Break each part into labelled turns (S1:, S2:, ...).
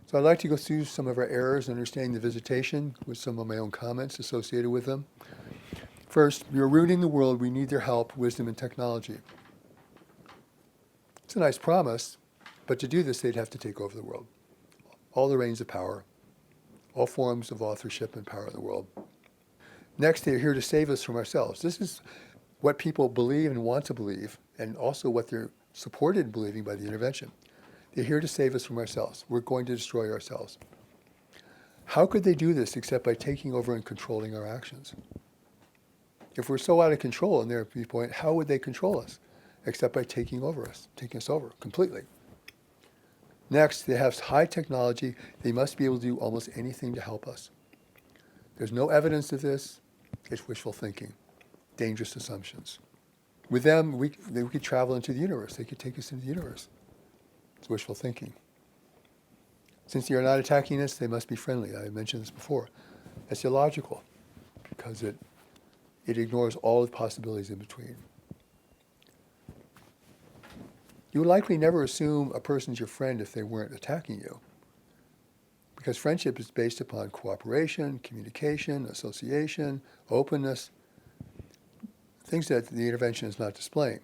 S1: So I'd like to go through some of our errors in understanding the visitation with some of my own comments associated with them. First, we are rooting the world. We need their help, wisdom, and technology. It's a nice promise, but to do this, they'd have to take over the world. All the reins of power, all forms of authorship and power in the world. Next, they're here to save us from ourselves. This is what people believe and want to believe, and also what they're supported in believing by the intervention. They're here to save us from ourselves. We're going to destroy ourselves. How could they do this except by taking over and controlling our actions? If we're so out of control in their viewpoint, how would they control us? Except by taking us over completely. Next, they have high technology. They must be able to do almost anything to help us. There's no evidence of this. It's wishful thinking, dangerous assumptions. With them, we could travel into the universe. They could take us into the universe. It's wishful thinking. Since they are not attacking us, they must be friendly. I mentioned this before. That's illogical because it ignores all the possibilities in between. You would likely never assume a person's your friend if they weren't attacking you, because friendship is based upon cooperation, communication, association, openness, things that the intervention is not displaying.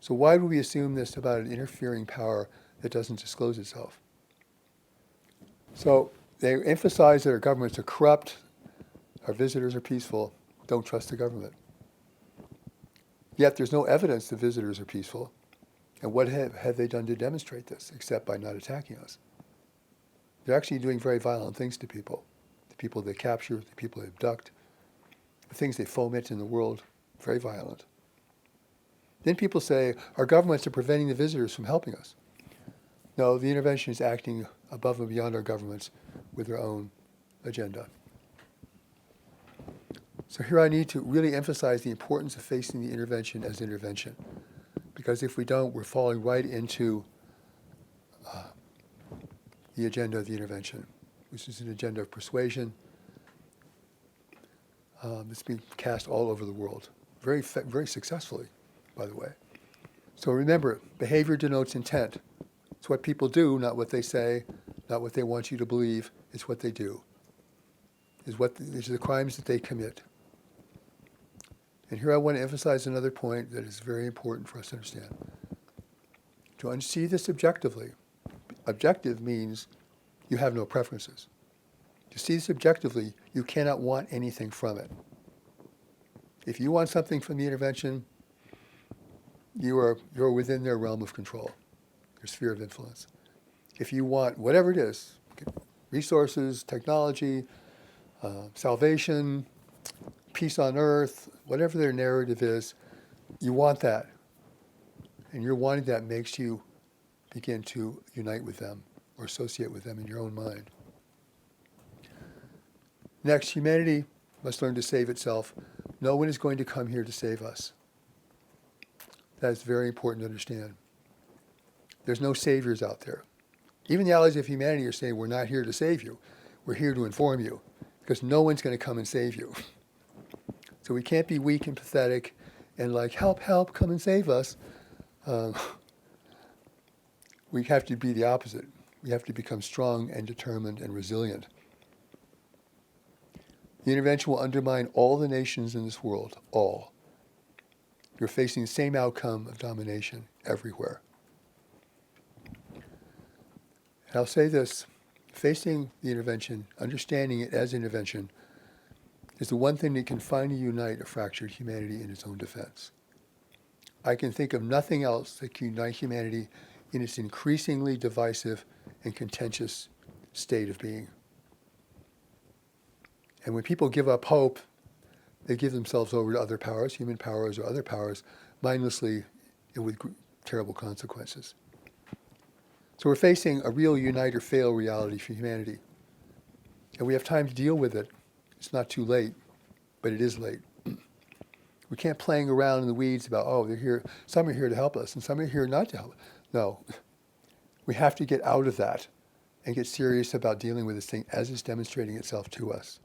S1: So why would we assume this about an interfering power that doesn't disclose itself? So they emphasize that our governments are corrupt, our visitors are peaceful, don't trust the government. Yet there's no evidence the visitors are peaceful. And what have they done to demonstrate this, except by not attacking us? They're actually doing very violent things to people. The people they capture, the people they abduct, the things they foment in the world, very violent. Then people say, our governments are preventing the visitors from helping us. No, the intervention is acting above and beyond our governments with their own agenda. So here I need to really emphasize the importance of facing the intervention as intervention. Because if we don't, we're falling right into the agenda of the intervention, which is an agenda of persuasion that's being cast all over the world, very successfully, by the way. So remember, behavior denotes intent. It's what people do, not what they say, not what they want you to believe. It's what they do. These are the crimes that they commit. And here I want to emphasize another point that is very important for us to understand. To see this objectively. Objective means you have no preferences. To see this objectively, you cannot want anything from it. If you want something from the intervention, you're within their realm of control, their sphere of influence. If you want whatever it is, resources, technology, salvation, peace on earth, whatever their narrative is, you want that. And your wanting that makes you begin to unite with them or associate with them in your own mind. Next, humanity must learn to save itself. No one is going to come here to save us. That is very important to understand. There's no saviors out there. Even the allies of humanity are saying, we're not here to save you. We're here to inform you, because no one's going to come and save you. So we can't be weak and pathetic and like, help, help, come and save us. We have to be the opposite. We have to become strong and determined and resilient. The intervention will undermine all the nations in this world, all. You're facing the same outcome of domination everywhere. And I'll say this, facing the intervention, understanding it as intervention, is the one thing that can finally unite a fractured humanity in its own defense. I can think of nothing else that can unite humanity in its increasingly divisive and contentious state of being. And when people give up hope, they give themselves over to other powers, human powers or other powers, mindlessly and with terrible consequences. So we're facing a real unite or fail reality for humanity. And we have time to deal with it. It's not too late, but it is late. We can't playing around in the weeds about, oh, they're here, some are here to help us, and some are here not to help. No. We have to get out of that and get serious about dealing with this thing as it's demonstrating itself to us.